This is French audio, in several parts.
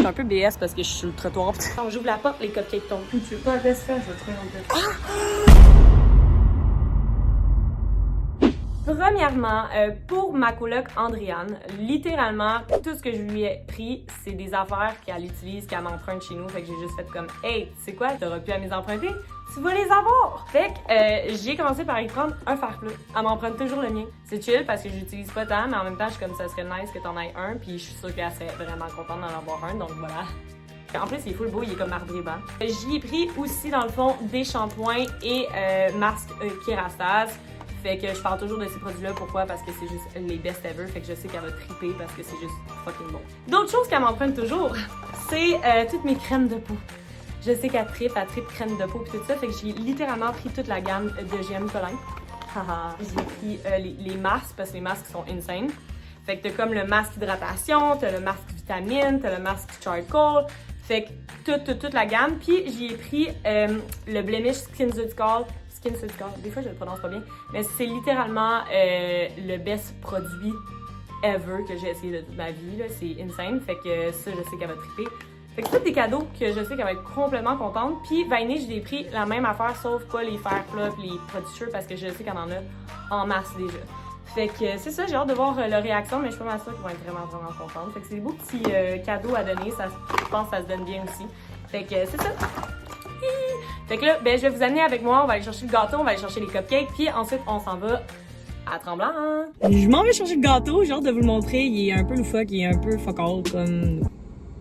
suis un peu BS parce que je suis sur le trottoir. Quand j'ouvre la porte, les cupcakes tombent. Tu veux pas laisser faire, je vais trouver un peu. Premièrement, pour ma coloc Andréane, littéralement, tout ce que je lui ai pris, c'est des affaires qu'elle utilise, qu'elle m'emprunte chez nous. Fait que j'ai juste fait comme « Hey, tu sais quoi, t'auras plus à me les emprunter, tu vas les avoir! » Fait que j'ai commencé par y prendre un fer plat. Elle m'emprunte toujours le mien. C'est chill parce que j'utilise pas tant, mais en même temps, je suis comme ça serait nice que t'en aies un, puis je suis sûre qu'elle serait vraiment contente d'en avoir un, donc voilà. En plus, il est full beau, il est comme marbré blanc. J'y ai pris aussi, dans le fond, des shampoings et masques Kerastase. Fait que je parle toujours de ces produits-là. Pourquoi? Parce que c'est juste les best ever. Fait que je sais qu'elle va triper parce que c'est juste fucking bon. D'autres choses qu'elle m'emprunte toujours, c'est toutes mes crèmes de peau. Je sais qu'elle tripe crème de peau pis tout ça. Fait que j'ai littéralement pris toute la gamme de GM Colin. J'ai pris les masques parce que les masques sont insane. Fait que t'as comme le masque hydratation, t'as le masque vitamine, t'as le masque charcoal. Fait que toute la gamme. Puis j'y ai pris le Blemish SkinCeuticals. Des fois je le prononce pas bien, mais c'est littéralement le best produit ever que j'ai essayé de toute ma vie. C'est insane. Fait que ça, je sais qu'elle va triper. Fait que c'est tous des cadeaux que je sais qu'elle va être complètement contente. Puis Vanish, j'ai pris la même affaire, sauf pas les fer plats pis les produits chauds parce que je sais qu'elle en a en masse déjà. Fait que c'est ça, j'ai hâte de voir leur réaction, mais je suis pas mal sûre qu'ils vont être vraiment contentes. Fait que c'est des beaux petits cadeaux à donner, ça, je pense que ça se donne bien aussi. Fait que c'est ça. Fait que là, ben, je vais vous amener avec moi, on va aller chercher le gâteau, on va aller chercher les cupcakes, puis ensuite on s'en va à Tremblant. Je m'en vais chercher le gâteau, j'ai hâte de vous le montrer, il est un peu loufoque, il est un peu focal comme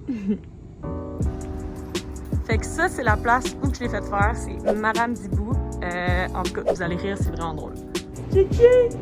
nous. Fait que ça, c'est la place où je l'ai fait faire, c'est Madame Dibou. En tout cas, vous allez rire, c'est vraiment drôle. C'est cute!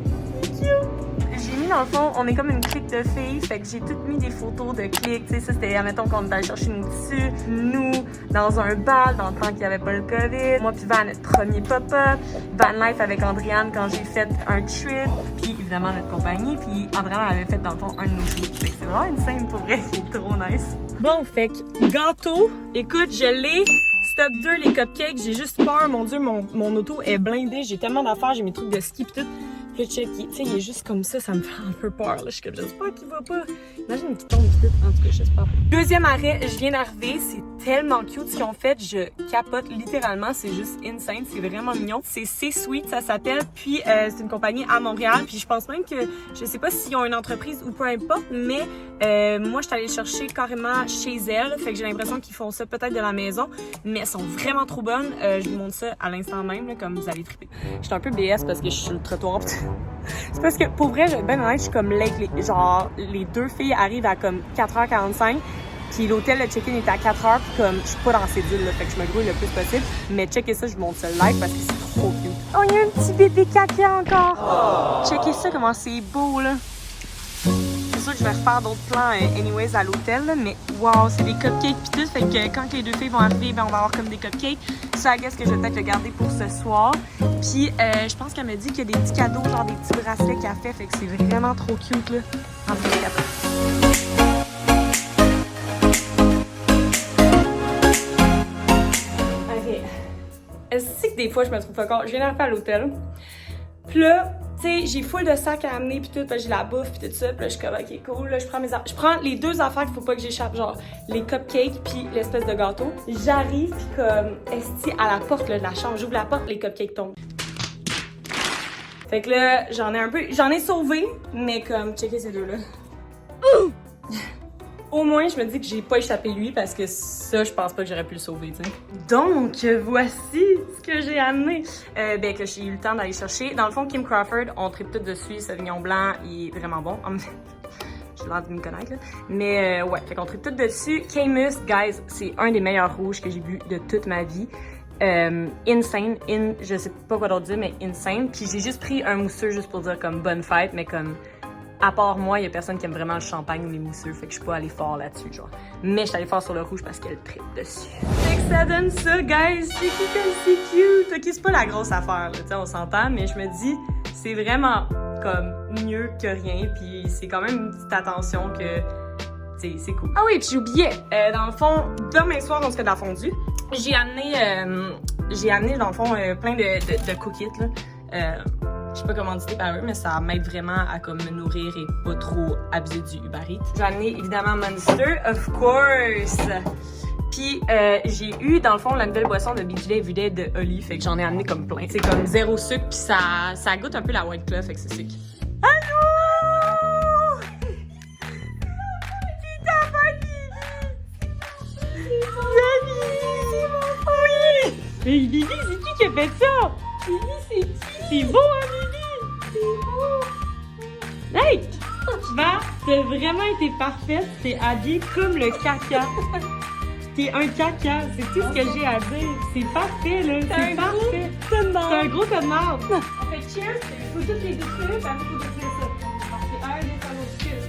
J'ai mis dans le fond, on est comme une clique de filles, fait que j'ai toutes mis des photos de clics, tu sais, ça c'était, admettons qu'on est allé chercher nos tissus, nous, dans un bal, dans le temps qu'il n'y avait pas le COVID, moi puis Van, notre premier pop-up, Van Life avec Andréane quand j'ai fait un trip, puis évidemment notre compagnie, puis Andréane avait fait dans le fond un de nos shoots, fait que c'est vraiment une scène pour vrai, c'est trop nice. Bon, fait que gâteau, écoute, je l'ai. Step 2, les cupcakes, j'ai juste peur, mon Dieu, mon auto est blindée, j'ai tellement d'affaires, j'ai mes trucs de ski pis tout. Le check, tu sais, il est juste comme ça me fait un peu peur, là. Je suis comme, j'espère qu'il va pas. Imagine qu'il tombe vite, en tout cas, j'espère pas. Deuxième arrêt, je viens d'arriver, c'est tellement cute ce qu'ils ont fait, je capote littéralement, c'est juste insane, c'est vraiment mignon. C'est C-Sweet, ça s'appelle, puis c'est une compagnie à Montréal, puis je pense même que, je sais pas s'ils ont une entreprise ou peu importe, mais moi, je suis allée chercher carrément chez elles, fait que j'ai l'impression qu'ils font ça peut-être de la maison, mais elles sont vraiment trop bonnes. Je vous montre ça à l'instant même, là, comme vous allez triper. Je suis un peu BS parce que je suis sur le trottoir. C'est parce que, pour vrai, ben honnête, je suis comme late. Genre, les deux filles arrivent à comme 4h45, puis l'hôtel, le check-in est à 4h, puis comme, je suis pas dans ces villes, là, fait que je me grouille le plus possible. Mais checkez ça, je vous montre ça live parce que c'est trop cute. Oh, il y a un petit bébé caca encore! Checkez ça, comment c'est beau, là. C'est sûr que je vais refaire d'autres plans anyways à l'hôtel, mais wow, c'est des cupcakes pis tout, fait que quand les deux filles vont arriver, ben on va avoir comme des cupcakes. Ça, I guess que je vais peut-être le garder pour ce soir. Puis je pense qu'elle me dit qu'il y a des petits cadeaux, genre des petits bracelets qu'elle fait que c'est vraiment trop cute, là. En fait, ok. Est-ce que des fois je me trouve pas con? Je viens d'arriver à l'hôtel. Puis là, tu sais, j'ai full de sacs à amener pis tout, pis j'ai la bouffe pis tout ça, pis là je suis comme ok cool, là je prends les deux affaires qu'il faut pas que j'échappe, genre les cupcakes pis l'espèce de gâteau. J'arrive pis comme esti à la porte là, de la chambre, j'ouvre la porte, les cupcakes tombent. Fait que là, j'en ai sauvé, mais comme checker ces deux-là. Au moins, je me dis que j'ai pas échappé lui parce que ça, je pense pas que j'aurais pu le sauver, tu sais. Donc, voici ce que j'ai amené. Ben, que j'ai eu le temps d'aller chercher. Dans le fond, Kim Crawford, on tripe tout dessus. Sauvignon blanc, il est vraiment bon. J'ai l'air de me connaître, là. Mais ouais, fait qu'on tripe tout dessus. Camus, guys, c'est un des meilleurs rouges que j'ai bu de toute ma vie. Insane, je sais pas quoi d'autre dire, mais insane. Puis j'ai juste pris un mousseux juste pour dire comme bonne fête, mais comme... À part moi, il y a personne qui aime vraiment le champagne ou les mousseux, fait que je suis pas allée fort là-dessus, genre. Mais je suis allée fort sur le rouge parce qu'elle tripe dessus. Fait que ça donne ça, guys! C'est cute! Ok, c'est pas la grosse affaire, là, tu sais, on s'entend, mais je me dis, c'est vraiment, comme, mieux que rien, puis c'est quand même une petite attention que, tu sais, c'est cool. Ah oui, puis j'oubliais, dans le fond, demain soir, on se fait de la fondue. J'ai amené, dans le fond, plein de cookies, là. Je suis pas commanditée par eux, mais ça m'aide vraiment à comme me nourrir et pas trop abuser du Uber Eats. J'ai amené évidemment Monster, of course! Puis j'ai eu, dans le fond, la nouvelle boisson de BJJ Everyday de Oli, fait que j'en ai amené comme plein. C'est comme 0 sucre, puis ça goûte un peu la White Claw, fait que c'est sick. Allô! C'est ta famille! C'est mon oui! Mais Bibi, c'est qui a fait ça? Bibi, c'est qui? C'est beau, hein, Bibi? C'est beau! Hey! Va, t'as vraiment été parfaite, t'es habillée comme le caca. T'es un caca, c'est tout ce que j'ai à dire. C'est parfait, là. C'est parfait. C'est un gros code marde. On fait cheers, il faut toutes les détruire, puis après, il faut détruire ça. C'est un des salauds de cheers.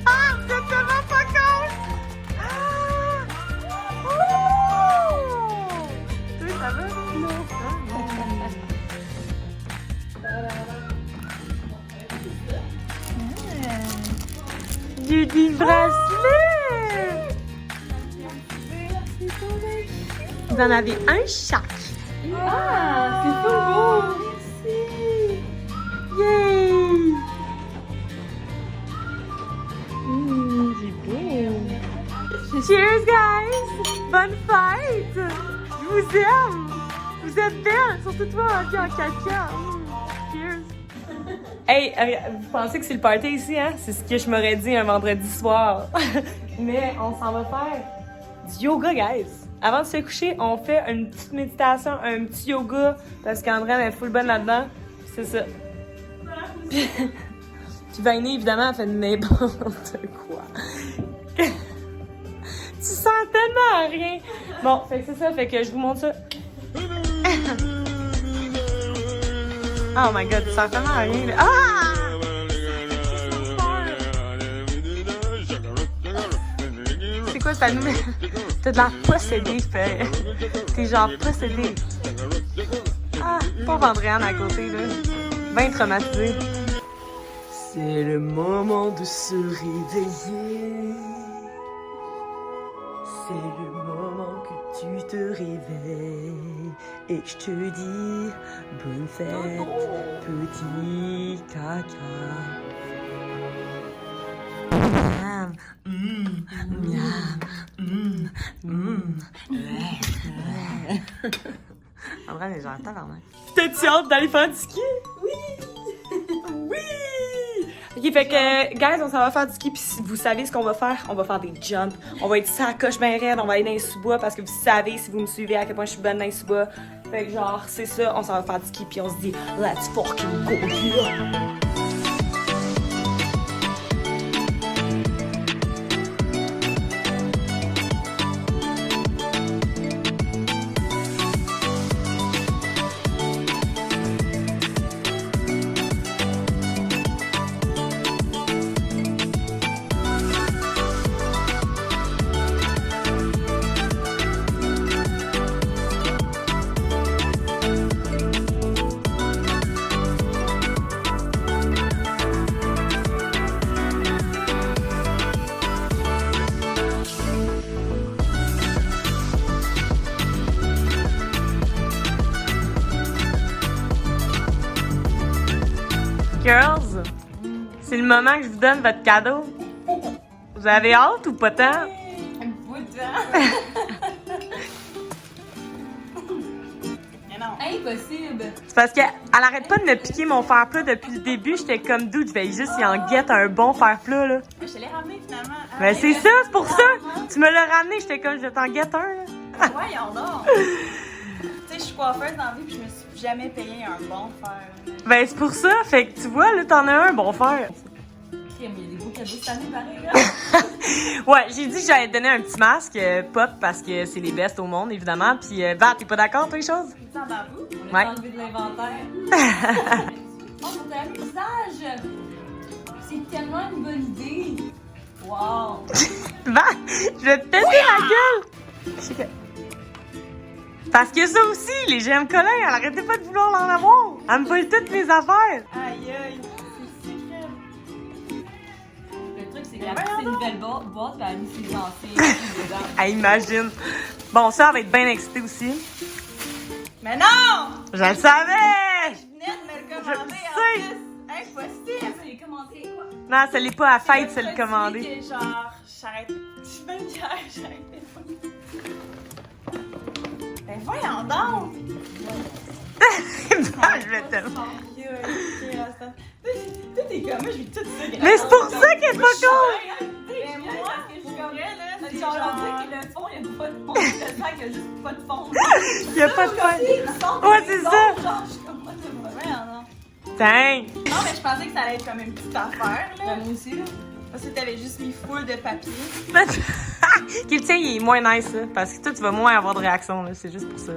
Ah, vous êtes tellement pas con! Toi, ça va? Non. J'ai des bracelets! Vous en avez un chaque. Ah, c'est trop beau. Merci! Yay! C'est beau! Cheers, guys! Bonne fête! Je vous aime! Vous êtes belles! Surtout toi, habillée en caca! Cheers! Hey, vous pensez que c'est le party ici, hein? C'est ce que je m'aurais dit un vendredi soir. Mais on s'en va faire du yoga, guys. Avant de se coucher, on fait une petite méditation, un petit yoga, parce qu'André est full bonne là-dedans. C'est ça. Puis Vainé, évidemment, elle fait n'importe quoi. Tu sens tellement rien. Bon, fait que c'est ça, fait que je vous montre ça. Oh my god, tu sens tellement rien. Là. Ah! C'est quoi ta nouvelle? T'as de l'air possédé, fait. T'es genre possédé. Ah, pauvre Andréane à côté, là. Ben traumatisée. C'est le moment de se réveiller. C'est le moment que tu te réveilles. Et je te dis, bonne fête, petit caca. André, mais j'entends quand même. T'as-tu hâte d'aller faire du ski? Oui! Oui! Ok, fait que, guys, on s'en va faire du ski, puis vous savez ce qu'on va faire? On va faire des jumps. On va être sur la coche bien raide, on va aller dans les sous-bois, parce que vous savez, si vous me suivez, à quel point je suis bonne dans les sous-bois. Fait que, genre, c'est ça, on s'en va faire du ski, puis on se dit, let's fucking go, yeah! Girls, c'est le moment que je vous donne votre cadeau. Vous avez hâte ou pas tant? Pas tant. Mais non. Impossible. C'est parce qu'elle arrête pas de me piquer mon fer plat depuis le début. J'étais comme doute, je vais juste y en guette un bon fer plat, là. Je te l'ai ramené finalement. Ben c'est ça, c'est pour ça. Tu me l'as ramené, j'étais comme, je t'en guette un, là. Voyons donc. Tu sais, je suis coiffeuse dans la vie puis je me suis jamais payé un bon fer. Ben c'est pour ça, fait que tu vois, là, t'en as un bon fer. Il y a des beaux cadeaux cette année, pareil, là. Ouais, j'ai dit que j'allais te donner un petit masque pop parce que c'est les best au monde, évidemment. Puis, bah, t'es pas d'accord, toi, les choses? Sans bambou. On Ouais. a enlevé de l'inventaire. Oh, mon ami, visage! C'est tellement une bonne idée. Wow! Bah, je vais te péter la gueule! Parce que ça aussi, les gemmes collants, elle arrêtait pas de vouloir l'en avoir. Elle me vole toutes mes affaires. Aïe, aïe, c'est secret. Le truc, c'est qu'elle a pris ses nouvelles boîtes, puis elle a mis ses anciens dedans. Elle imagine. Bon, ça, elle va être bien excitée aussi. Mais non! Je le savais! Je venais de me le commander en sais. plus. Impossible! J'ai commandé quoi? Non, ça l'est pas à fête, c'est le commander. commandé. Genre, j'arrête. Je suis même hier, j'arrête. Ben voyons donc! Je vais te... Tout est comme moi, je vis tout ça. Mais c'est pour ça qu'elle est pas cool! Mais moi, ce que je ferais, là, c'est genre, on dit que le fond, il y a pas de fond. Le sac, il y a juste pas de fond. Il y a pas de fun. Ouais, c'est ça. Genre, je suis comme, moi, c'est mauvais, non? Tiens! Non, mais je pensais que ça allait être comme une petite affaire, là. Moi aussi, là. Parce que t'avais juste mis full de papier. Qu'il tien, il est moins nice, là, parce que toi, tu vas moins avoir de réaction, là. C'est juste pour ça.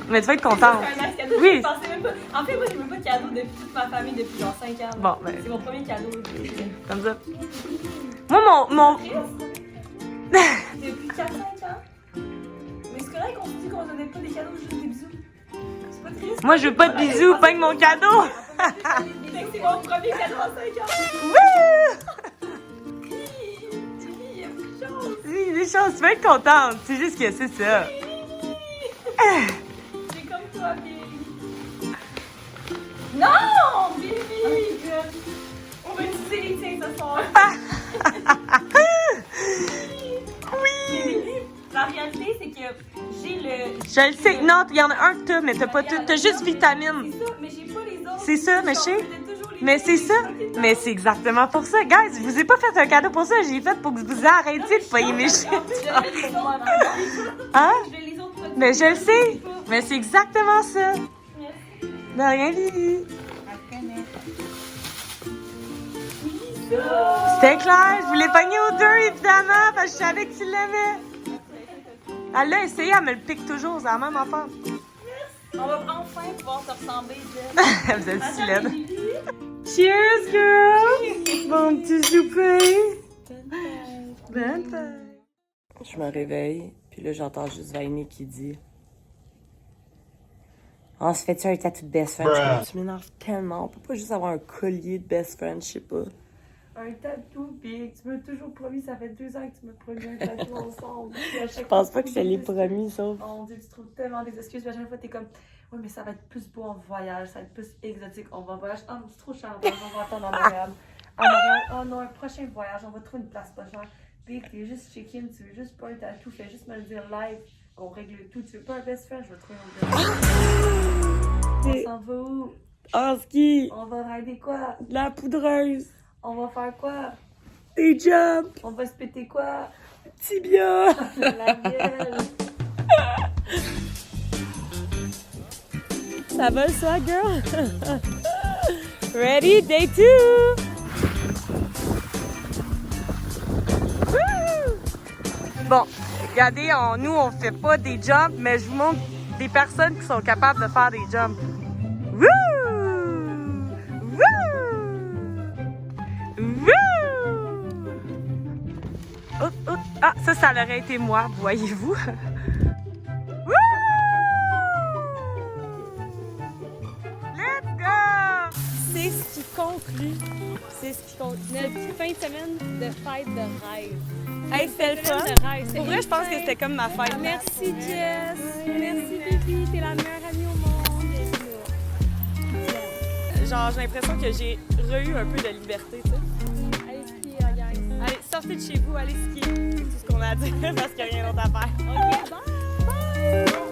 Mais tu vas être contente. C'est un nice cadeau. Oui. Je pensais même pas. En fait, moi, j'ai même pas de cadeau depuis toute ma famille depuis genre 5 ans. Bon, ben. C'est mon premier cadeau. Comme ça. Moi, mon... Depuis 4-5 ans. Mais c'est correct qu'on se dit qu'on donnait pas des cadeaux, juste des bisous. C'est pas triste. Moi, je veux pas de bisous, pas mon cadeau! C'est mon premier cadeau en 5 ans. Wouh! Il y a plus de choses. Oui, des choses, tu vas être contente. C'est juste que c'est ça. C'est comme toi, Billy. Non, Billy! On va utiliser les tiens ce soir. Oui! La réalité, c'est que j'ai le. Je le sais. Non, il y en a un que t'as, mais t'as pas tout. T'as juste vitamine. C'est ça, mais j'ai pas les autres. C'est ça, mais je sais. Je faisais toujours les Mais tiens, c'est ça. les Mais c'est exactement pour ça. Guys, je vous ai pas fait un cadeau pour ça. J'ai fait pour que vous arrêtiez de payer mes shit. Hein? Je vais les autres produits. Mais je le sais. Mais c'est exactement ça. De rien, Lily. C'était clair. Je voulais pogner aux deux, évidemment, parce que je savais que tu l'aimais. Elle l'a essayé, elle me le pique toujours. C'est la même affaire. On va enfin pouvoir se ressembler, Jeff. Vous êtes si laide. Cheers, girl! Bon petit souper! Bonne fête! Je me réveille, puis là, j'entends juste Vainé qui dit « On se fait-tu un tatou de best friend? » Tu m'énerves tellement. On peut pas juste avoir un collier de best friend, je sais pas. Un tatou, pis tu m'as toujours promis, ça fait 2 ans que tu m'as promis un tatou ensemble. Je pense pas que je te l'ai promis, sauf... Oh mon Dieu, tu trouves tellement des excuses. Puis à chaque fois, t'es comme, oui, mais ça va être plus beau en voyage, ça va être plus exotique. On va en voyage. Oh, c'est trop cher, on va attendre en Montréal. En Montréal, oh non, un prochain voyage, on va trouver une place pas chère. Puis t'es juste check-in, tu veux juste pas un tatou, fais juste me le dire live. On règle tout. Tu veux pas un best friend, je vais trouver un best friend. On s'en va où? En ski! On va rider quoi? De la poudreuse! On va faire quoi? Des jumps! On va se péter quoi? Tibia! La gueule! Ça va ça, girl? Ready, day 2! Bon, regardez, nous, on fait pas des jumps, mais je vous montre des personnes qui sont capables de faire des jumps. Wouh! Oh, oh. Ah, ça l'aurait été moi, voyez-vous. Let's go! C'est ce qui compte, lui. C'est ce qui compte. Notre fin de semaine de fête de rêve. Hey, c'était le fun. De rêve. Pour vrai, je pense que c'était comme ma fête. Merci, Jess. Merci, Bibi. T'es la meilleure amie au monde. Genre, j'ai l'impression que j'ai re-eu un peu de liberté, tu sais. Allez skier, la gang. Allez, sortez de chez vous, allez skier. C'est tout ce qu'on a à dire parce qu'il n'y a rien d'autre à faire. OK, bye! Bye!